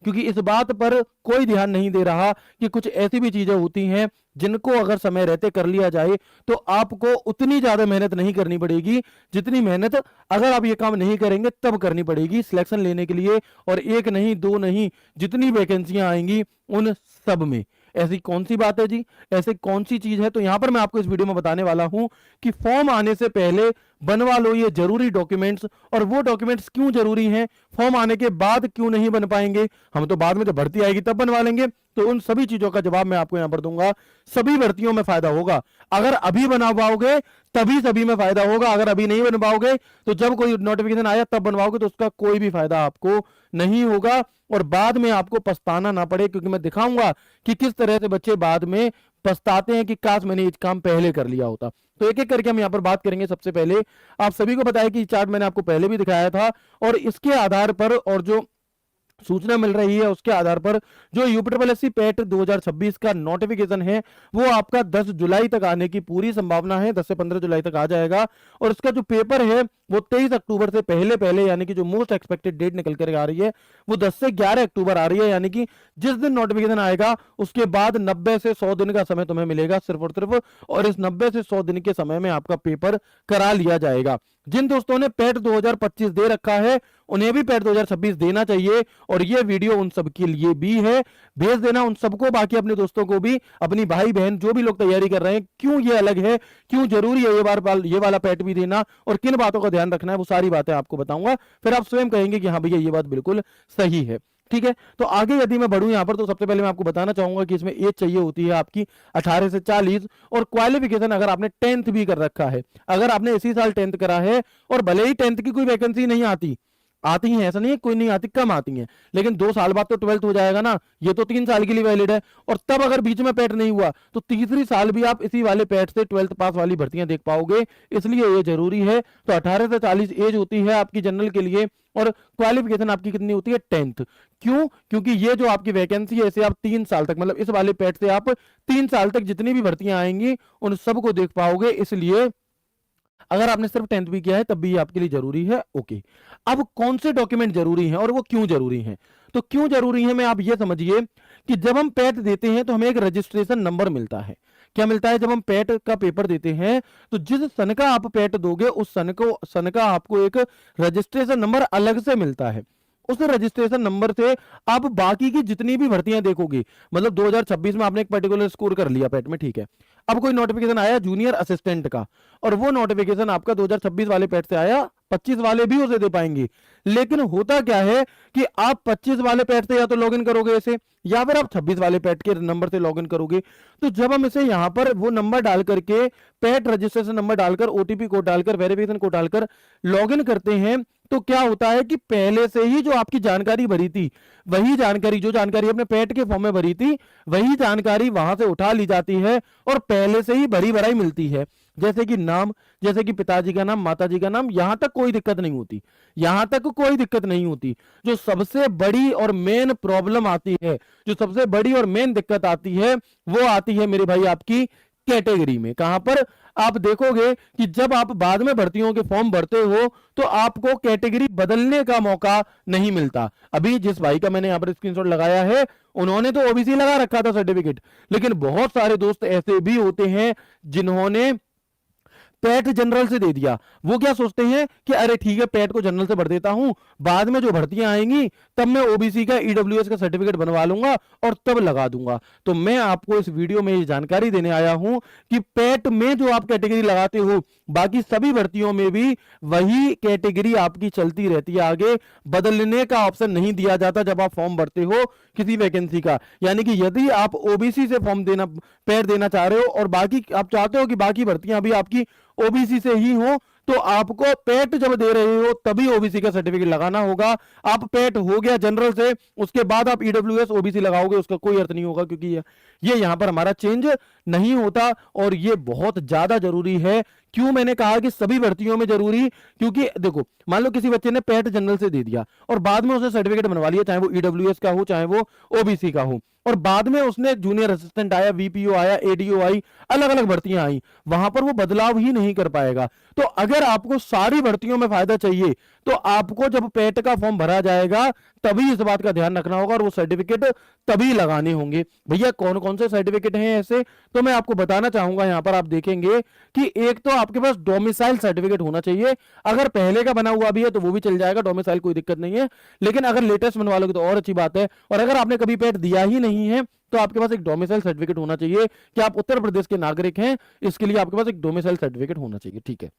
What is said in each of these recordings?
क्योंकि इस बात पर कोई ध्यान नहीं दे रहा कि कुछ ऐसी भी चीजें होती हैं जिनको अगर समय रहते कर लिया जाए तो आपको उतनी ज्यादा मेहनत नहीं करनी पड़ेगी जितनी मेहनत अगर आप ये काम नहीं करेंगे तब करनी पड़ेगी सिलेक्शन लेने के लिए। और एक नहीं, दो नहीं, जितनी वैकेंसियां आएंगी उन सब में। ऐसी कौन सी बात है जी, ऐसी कौन सी चीज है? तो यहां पर मैं आपको इस वीडियो में बताने वाला हूं कि फॉर्म आने से पहले बनवा लो ये जरूरी डॉक्यूमेंट्स। और वो डॉक्यूमेंट्स क्यों जरूरी हैं, फॉर्म आने के बाद क्यों नहीं बन पाएंगे, हम तो बाद में जब भर्ती आएगी तब बनवा लेंगे। तो उन सभी चीजों का जवाब मैं आपको यहां पर दूंगा। सभी भर्तियों में फायदा होगा, अगर अभी बना पाओगे तभी सभी में फायदा होगा, अगर अभी नहीं बन पाओगे तो जब कोई नोटिफिकेशन आया तब बनवाओगे तो उसका कोई भी फायदा आपको नहीं होगा और बाद में आपको पछताना ना पड़े। क्योंकि मैं दिखाऊंगा कि किस तरह से बच्चे बाद में पछताते हैं कि काश मैंने ये काम पहले कर लिया होता। तो एक एक करके हम यहां पर बात करेंगे। सबसे पहले आप सभी को बताया कि चार्ट मैंने आपको पहले भी दिखाया था और इसके आधार पर और जो सूचना मिल रही है उसके आधार पर जो यूपीएससी पेट 2026 का नोटिफिकेशन है वो आपका 10 जुलाई तक आने की पूरी संभावना है। 10 से 15 जुलाई तक आ जाएगा और इसका जो पेपर है वो 23 अक्टूबर से पहले पहले, यानी कि जो मोस्ट एक्सपेक्टेड डेट निकल कर आ रही है वो 10 से 11 अक्टूबर आ रही है। यानी कि जिस दिन नोटिफिकेशन आएगा उसके बाद 90 से 100 दिन का समय तुम्हें मिलेगा सिर्फ और सिर्फ, और इस 90 से 100 दिन के समय में आपका पेपर करा लिया जाएगा। जिन दोस्तों ने पेट 2025 दे रखा है उन्हें भी पेट 2026 देना चाहिए और ये वीडियो उन सब के लिए भी है, भेज देना उन सबको, बाकी अपने दोस्तों को भी, अपनी भाई बहन जो भी लोग तैयारी कर रहे हैं। क्यों ये अलग है, क्यों जरूरी है ये वाला पेट भी देना और किन बातों का ध्यान रखना है, वो सारी बातें आपको बताऊंगा। फिर आप स्वयं कहेंगे कि हाँ भैया ये बात बिल्कुल सही है। ठीक है, तो आगे यदि मैं बढ़ूं यहां पर तो सबसे पहले मैं आपको बताना चाहूंगा कि इसमें एज चाहिए होती है आपकी 18 से 40 और क्वालिफिकेशन अगर आपने 10th भी कर रखा है, अगर आपने इसी साल 10th करा है और भले ही 10th की कोई वैकेंसी नहीं आती, आती हैं ऐसा नहीं है कोई नहीं आती, कम आती हैं, लेकिन 2 साल बाद तो 12th हो जाएगा ना, ये तो 3 साल के लिए वैलिड है। और तब अगर बीच में पेट नहीं हुआ तो तीसरी साल भी आप इसी वाले पेट से 12th पास वाली भर्तियां देख पाओगे, इसलिए ये जरूरी है। तो 18 से 40 एज होती है आपकी जनरल के लिए और क्वालिफिकेशन आपकी कितनी होती है 10th। क्यों? क्योंकि ये जो आपकी वैकेंसी है इसे आप 3 साल तक, मतलब इस वाले पेट से आप 3 साल तक जितनी भी भर्तियां आएंगी उन सबको देख पाओगे, इसलिए अगर आपने सिर्फ 10th भी किया है तब भी आपके लिए जरूरी है। ओके, अब कौन से डॉक्यूमेंट जरूरी हैं और वो क्यों जरूरी हैं? तो क्यों जरूरी है मैं आप ये समझिए कि जब हम पैट देते हैं तो हमें एक रजिस्ट्रेशन नंबर मिलता है। क्या मिलता है? जब हम पैट का पेपर देते हैं तो जिस सन का आप पैट दोगे उस सन का आपको एक रजिस्ट्रेशन नंबर अलग से मिलता है। उस रजिस्ट्रेशन नंबर से आप बाकी की जितनी भी भर्तियां देखोगे, मतलब 2026 में आपने एक पर्टिकुलर स्कोर कर लिया पैट में, ठीक है, अब कोई नोटिफिकेशन आया जूनियर असिस्टेंट का और वो नोटिफिकेशन आपका 2026 वाले पैट से आया, 25 वाले भी उसे दे पाएंगे। लेकिन होता क्या है कि आप 25 वाले पैट से या तो लॉगिन करोगे ऐसे, या फिर आप 26 वाले पैट के नंबर से लॉगिन करोगे। तो जब हम इसे यहां पर वो नंबर डाल करके, पैट रजिस्ट्रेशन नंबर डालकर, ओटीपी कोड डालकर, वेरिफिकेशन कोड डालकर लॉगिन करते हैं तो क्या होता है कि पहले से ही जो आपकी जानकारी भरी थी, वही जानकारी, जो जानकारी अपने पैट के फॉर्म में भरी थी वही जानकारी वहां से उठा ली जाती है और पहले से ही भरी भराई मिलती है। जैसे कि नाम, जैसे कि पिताजी का नाम, माताजी का नाम, यहां तक कोई दिक्कत नहीं होती, यहां तक कोई दिक्कत नहीं होती। जो सबसे बड़ी और मेन प्रॉब्लम आती है, जो सबसे बड़ी और मेन दिक्कत आती है वो आती है मेरे भाई आपकी कैटेगरी में। कहां पर? आप देखोगे कि जब आप बाद में भर्तियों के फॉर्म भरते हो तो आपको कैटेगरी बदलने का मौका नहीं मिलता। अभी जिस भाई का मैंने यहां पर स्क्रीनशॉट लगाया है उन्होंने तो ओबीसी लगा रखा था सर्टिफिकेट, लेकिन बहुत सारे दोस्त ऐसे भी होते हैं जिन्होंने पैट जनरल से दे दिया। वो क्या सोचते हैं कि अरे ठीक है पैट को जनरल से भर देता हूं, बाद में जो भर्तियां आएंगी तब मैं ओबीसी का ईडब्ल्यूएस का सर्टिफिकेट बनवा लूंगा और तब लगा दूंगा। तो मैं आपको इस वीडियो में ये जानकारी देने आया हूं कि पैट में जो आप कैटेगरी लगाते हो बाकी सभी भर्तियों में भी वही कैटेगरी आपकी चलती रहती है, आगे बदलने का ऑप्शन नहीं दिया जाता जब आप फॉर्म भरते हो किसी वैकेंसी का। यानी कि यदि आप ओबीसी से फॉर्म देना, पैट देना चाह रहे हो और बाकी आप चाहते हो कि बाकी भर्तियां भी आपकी ओबीसी से ही हो, तो आपको पैट जब दे रहे हो तभी ओबीसी का सर्टिफिकेट लगाना होगा। आप पैट हो गया जनरल से, उसके बाद आप ईडब्ल्यूएस ओबीसी लगाओगे उसका कोई अर्थ नहीं होगा, क्योंकि ये यहां पर हमारा चेंज नहीं होता और ये बहुत ज्यादा जरूरी है। क्यों मैंने कहा कि सभी भर्तियों में जरूरी? क्योंकि देखो मान लो किसी बच्चे ने पैट जनरल से दे दिया और बाद में उसे सर्टिफिकेट बनवा लिया, चाहे वो ईडब्ल्यूएस का हो चाहे वो ओबीसी का हो, और बाद में उसने जूनियर असिस्टेंट आया, वीपीओ आया, एडीओ आई, अलग अलग भर्तियां आई, वहां पर वो बदलाव ही नहीं कर पाएगा। तो अगर आपको सारी भर्तियों में फायदा चाहिए तो आपको जब पेट का फॉर्म भरा जाएगा तभी इस बात का ध्यान रखना होगा और वो सर्टिफिकेट तभी लगाने होंगे। भैया कौन कौन से सर्टिफिकेट हैं ऐसे, तो मैं आपको बताना चाहूंगा। यहां पर आप देखेंगे कि एक तो आपके पास डोमिसाइल सर्टिफिकेट होना चाहिए, अगर पहले का बना हुआ भी है तो वो भी चल जाएगा, डोमिसाइल कोई दिक्कत नहीं है, लेकिन अगर लेटेस्ट बनवा लोगे तो और अच्छी बात है। और अगर आपने कभी पेट दिया ही नहीं है तो आपके पास एक डोमिसाइल सर्टिफिकेट होना चाहिए कि आप उत्तर प्रदेश के नागरिक हैं, इसके लिए आपके पास एक डोमिसाइल सर्टिफिकेट होना चाहिए, ठीक है।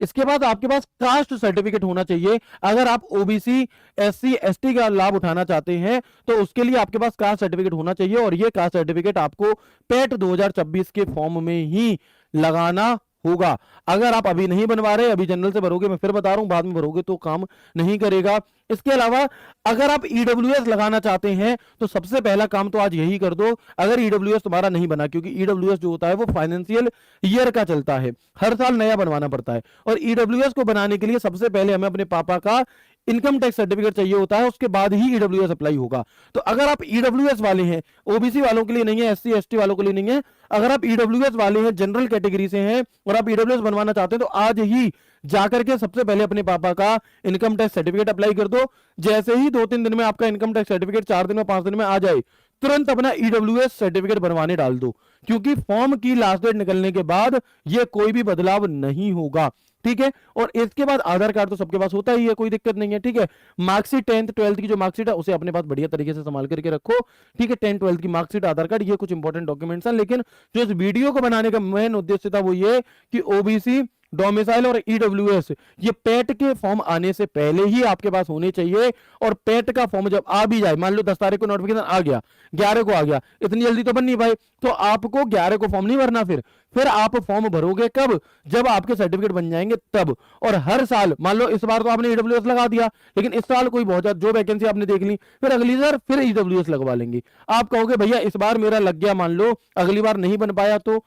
इसके बाद आपके पास कास्ट सर्टिफिकेट होना चाहिए, अगर आप ओबीसी एससी एसटी का लाभ उठाना चाहते हैं तो उसके लिए आपके पास कास्ट सर्टिफिकेट होना चाहिए, और ये कास्ट सर्टिफिकेट आपको पेट 2026 के फॉर्म में ही लगाना होगा। अगर आप अभी नहीं बनवा रहे, अभी जनरल से भरोगे, मैं फिर बता रहा हूं, बाद में भरोगे तो काम नहीं करेगा। इसके अलावा अगर आप ईडब्ल्यूएस लगाना चाहते हैं तो सबसे पहला काम तो आज यही कर दो, अगर ईडब्ल्यूएस तुम्हारा नहीं बना, क्योंकि ईडब्ल्यूएस जो होता है वो फाइनेंशियल ईयर का चलता है, हर साल नया बनवाना पड़ता है, और ईडब्ल्यूएस को बनाने के लिए सबसे पहले हमें अपने पापा का इनकम टैक्स सर्टिफिकेट चाहिए होता है, उसके बाद ही ईडब्ल्यूएस अप्लाई होगा। तो अगर आप ईडब्ल्यूएस वाले हैं, ओबीसी वालों के लिए नहीं है, एससी एसटी वालों के लिए नहीं है, अगर आप ईडब्ल्यूएस वाले हैं, जनरल कैटेगरी से हैं और आप ईडब्ल्यूएस बनवाना चाहते हैं तो आज ही जाकर के सबसे पहले अपने पापा का इनकम टैक्स सर्टिफिकेट अप्लाई कर दो। जैसे ही 2-3 दिन में आपका इनकम टैक्स सर्टिफिकेट, 4 दिन में 5 दिन में आ जाए, तुरंत अपना ईडब्ल्यूएस सर्टिफिकेट बनवाने डाल दो, क्योंकि फॉर्म की लास्ट डेट निकलने के बाद ये कोई भी बदलाव नहीं होगा, ठीक है। और इसके बाद आधार कार्ड तो सबके पास होता ही है, कोई दिक्कत नहीं है, ठीक है। मार्कशीट 10th 12th की जो मार्कशीट है उसे अपने पास बढ़िया तरीके से संभाल करके रखो, ठीक है। 10th 12th की मार्कशीट, आधार कार्ड, ये कुछ इंपॉर्टेंट डॉक्यूमेंट्स हैं, लेकिन जो इस वीडियो को बनाने का मेन उद्देश्य था वो ये कि ओबीसी, डोमिसाइल और ईडब्ल्यूएस ये पेट के फॉर्म आने से पहले ही आपके पास होने चाहिए। और पेट का फॉर्म जब आ भी जाए, मान लो 10 तारीख को नोटिफिकेशन आ गया, 11 को आ गया, इतनी जल्दी तो बन नहीं पाए, तो आपको 11 को फॉर्म नहीं भरना, फिर आप फॉर्म भरोगे कब, जब आपके सर्टिफिकेट बन जाएंगे तब। और हर साल, मान लो इस बार तो आपने ईडब्ल्यूएस लगा दिया, लेकिन इस साल कोई बहुत ज्यादा जो वैकेंसी आपने देख ली, फिर अगली बार फिर ईडब्ल्यूएस लगवा लेंगे। आप कहोगे भैया इस बार मेरा लग गया, मान लो अगली बार नहीं बन पाया तो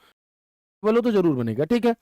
बोलो तो जरूर बनेगा, ठीक है।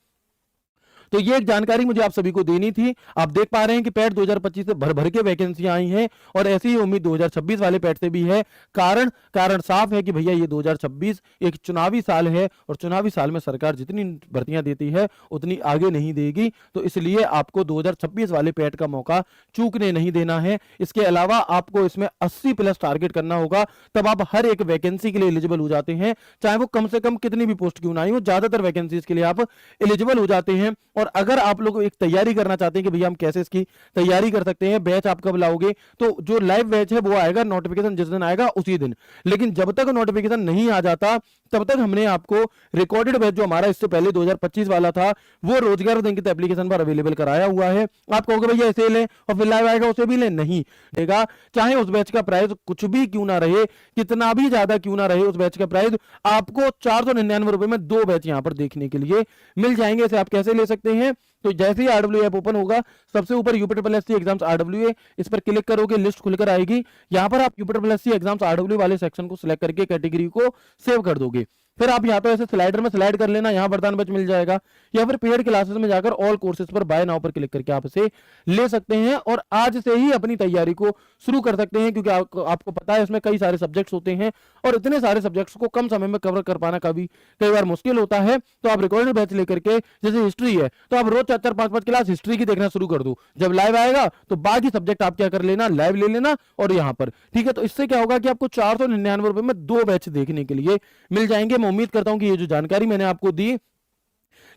तो ये एक जानकारी मुझे आप सभी को देनी थी। आप देख पा रहे हैं कि पैट 2025 से भर भर के वैकेंसियां आई हैं, और ऐसी ही उम्मीद 2026 वाले पैट से भी है। कारण साफ है कि भैया ये 2026 एक चुनावी साल है, और चुनावी साल में सरकार जितनी भर्तियां देती है उतनी आगे नहीं देगी, तो इसलिए आपको 2026 वाले पैट का मौका चूकने नहीं देना है। इसके अलावा आपको इसमें 80+ टारगेट करना होगा, तब आप हर एक वैकेंसी के लिए एलिजिबल हो जाते हैं, चाहे वो कम से कम कितनी भी पोस्ट क्यों ना आई हो, ज्यादातर वैकेंसीज के लिए आप एलिजिबल हो जाते हैं। और अगर आप लोग एक तैयारी करना चाहते हैं कि भैया हम कैसे इसकी तैयारी कर सकते हैं, बैच आप कब लाओगे, तो जो लाइव बैच है वो आएगा, नोटिफिकेशन जिस दिन आएगा उसी दिन। लेकिन जब तक नोटिफिकेशन नहीं आ जाता तब तक हमने आपको रिकॉर्डेड बैच जो हमारा इससे पहले 2025 वाला था वो रोजगार बैंक एप्लीकेशन पर अवेलेबल कराया हुआ है। आप कहोगे भैया इसे लें और फिर लाइव आएगा उसे भी लें, नहीं देगा। चाहे उस बैच का प्राइस कुछ भी क्यों ना रहे, कितना भी ज्यादा क्यों ना रहे, उस बैच का प्राइस आपको 499 रुपए में 2 बैच यहां पर देखने के लिए मिल जाएंगे। इसे आप कैसे ले सकते हैं, तो जैसे ही आरडब्ल्यू ऐप ओपन होगा, सबसे ऊपर यूपीएससी एग्जाम्स आरडब्ल्यू, इस पर क्लिक करोगे, लिस्ट खुलकर आएगी। यहां पर आप यूपीएससी एग्जाम्स आरडब्ल्यू वाले सेक्शन को सिलेक्ट करके कैटेगरी को सेव कर दोगे। फिर आप यहाँ पे ऐसे स्लाइडर में स्लाइड कर लेना, यहाँ वरदान बैच मिल जाएगा, या फिर पेड क्लासेस में जाकर ऑल कोर्सेज पर बाय नाउ पर क्लिक करके आप इसे ले सकते हैं और आज से ही अपनी तैयारी को शुरू कर सकते हैं। क्योंकि आपको पता है इसमें कई सारे सब्जेक्ट्स होते हैं और इतने सारे सब्जेक्ट्स को कम समय में कवर कर पाना कई बार मुश्किल होता है। तो आप रिकॉर्डेड बैच लेकर के, जैसे हिस्ट्री है तो आप रोज 4-4, 5-5 क्लास हिस्ट्री की देखना शुरू कर दो, जब लाइव आएगा तो बाकी सब्जेक्ट आप क्या कर लेना, लाइव ले लेना और यहाँ पर, ठीक है। तो इससे क्या होगा कि आपको 499 रुपए में 2 बैच देखने के लिए मिल जाएंगे। मैं उम्मीद करता हूं कि ये जो जानकारी मैंने आपको दी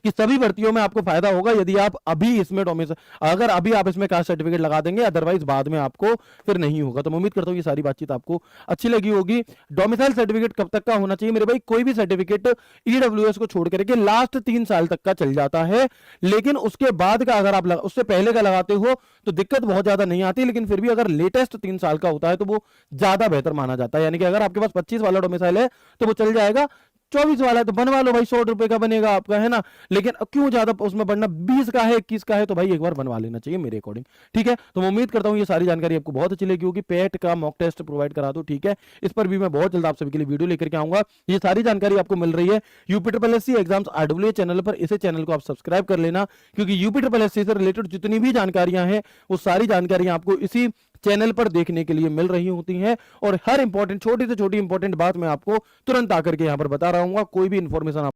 कि सभी भर्तियों में आपको फायदा होगा यदि आप अभी इसमें अगर अभी आप इसमें कास्ट सर्टिफिकेट लगा देंगे, अदरवाइज बाद में आपको फिर नहीं होगा। तो मैं उम्मीद करता हूं ये सारी बातचीत आपको अच्छी लगी होगी। डोमिसाइल सर्टिफिकेट कब तक का होना चाहिए मेरे भाई, कोई भी सर्टिफिकेट ईडब्ल्यूएस को छोड़ करके लास्ट 3 साल तक का चल जाता है, लेकिन उसके बाद का अगर आप उससे पहले का लगाते हो तो दिक्कत बहुत ज्यादा नहीं आती, लेकिन फिर भी अगर लेटेस्ट 3 साल का होता है तो वो ज्यादा बेहतर माना जाता है। यानी कि अगर आपके पास 25 वाला डोमिसाइल है तो वो चल जाएगा, 24 वाला है तो बनवा लो भाई, 100 रुपए का बनेगा आपका, है ना। लेकिन क्यों ज्यादा उसमें बढ़ना, 20 का है 21 का है तो भाई एक बार बनवा लेना चाहिए मेरे अकॉर्डिंग, ठीक है। तो मैं उम्मीद करता हूं ये सारी जानकारी आपको बहुत अच्छी लगी होगी। पेट का मॉक टेस्ट प्रोवाइड करा दो, ठीक है, इस पर भी मैं बहुत जल्द आप सभी के लिए वीडियो लेकर के आऊंगा। ये सारी जानकारी आपको मिल रही है यूपीएससी एग्जाम्स आरडब्ल्यू चैनल पर, इसे चैनल को आप सब्सक्राइब कर लेना, क्योंकि यूपीएससी से रिलेटेड जितनी भी जानकारियां हैं वो सारी जानकारियां आपको इसी चैनल पर देखने के लिए मिल रही होती हैं और हर इंपॉर्टेंट छोटी से छोटी इंपॉर्टेंट बात मैं आपको तुरंत आकर के यहां पर बता रहा हूं। कोई भी इंफॉर्मेशन